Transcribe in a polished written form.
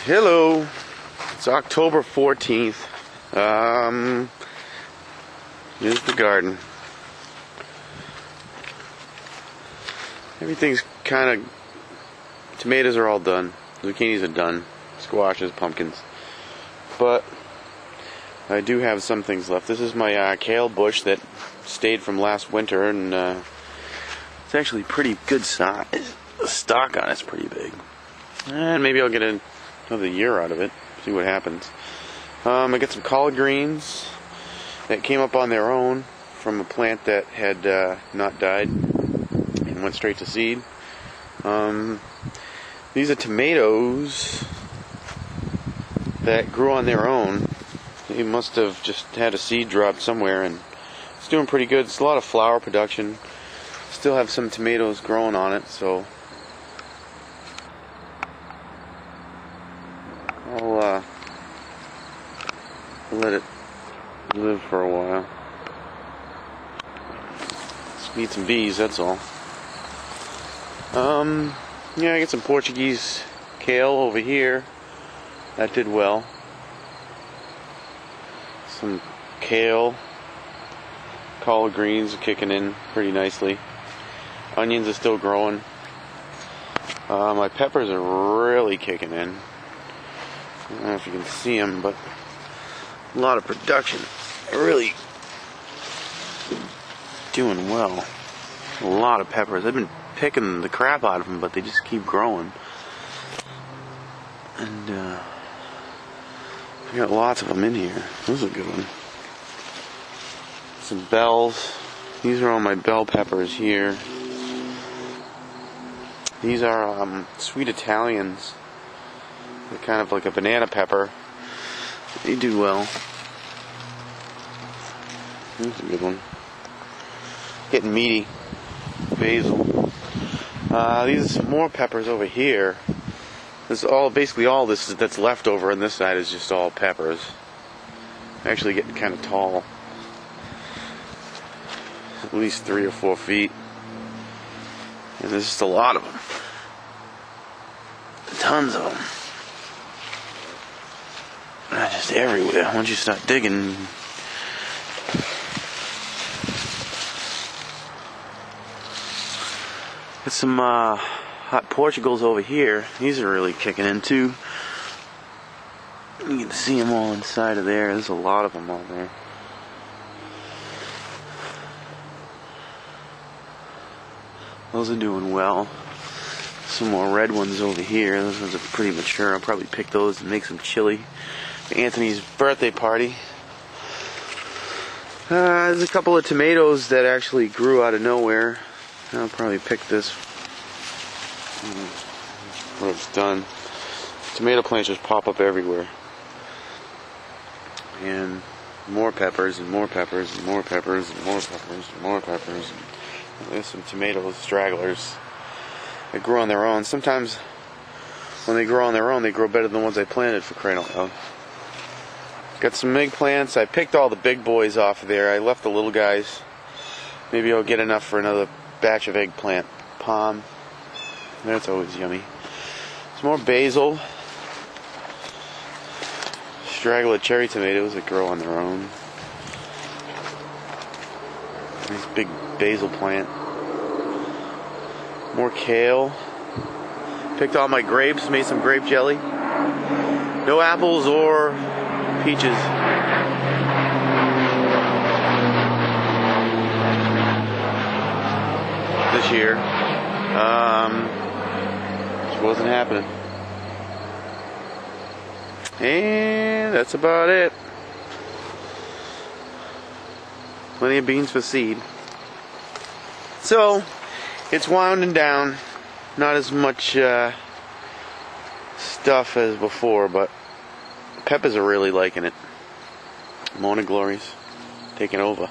Hello, it's October 14th. Here's the garden. Everything's kind of, tomatoes are all done, zucchinis are done, squashes, pumpkins, but I do have some things left. This is my kale bush that stayed from last winter, and it's actually pretty good size. The stalk on it's pretty big, and maybe I'll get another year out of it, see what happens. I got some collard greens that came up on their own from a plant that had not died and went straight to seed. These are tomatoes that grew on their own. They must have just had a seed dropped somewhere, and it's doing pretty good. It's a lot of flower production. Still have some tomatoes growing on it, so I'll let it live for a while. Just need some bees, that's all. Yeah, I get some Portuguese kale over here. That did well. Some kale, collard greens are kicking in pretty nicely. Onions are still growing. My peppers are really kicking in. I don't know if you can see them, but a lot of production. They're really doing well. A lot of peppers. I've been picking the crap out of them, but they just keep growing. And I got lots of them in here. This is a good one. Some bells. These are all my bell peppers here. These are sweet Italians. They're kind of like a banana pepper. They do well. That's a good one. Getting meaty. Basil. These are some more peppers over here. This is all, basically all this that's left over on this side is just all peppers. Actually getting kind of tall. At least 3 or 4 feet. And there's just a lot of them. Tons of them. They're just everywhere. Once you start digging. Got some hot Portugals over here. These are really kicking in too. You can see them all inside of there. There's a lot of them all there. Those are doing well. Some more red ones over here. Those ones are pretty mature. I'll probably pick those and make some chili for Anthony's birthday party. There's a couple of tomatoes that actually grew out of nowhere. I'll probably pick this when it's done. Tomato plants just pop up everywhere. And more peppers and more peppers and more peppers and more peppers and more peppers. And there's some tomato stragglers that grow on their own. Sometimes when they grow on their own, they grow better than the ones I planted, for crying out loud. Got some eggplants. I picked all the big boys off of there. I left the little guys. Maybe I'll get enough for another batch of eggplant. Palm. That's always yummy. Some more basil. Straggler cherry tomatoes that grow on their own. Nice big basil plant. More kale. Picked all my grapes, made some grape jelly. No apples or peaches. This year. Just wasn't happening. And that's about it. Plenty of beans for seed. So, it's winding down. Not as much stuff as before, but peppers are really liking it. Morning glories taking over.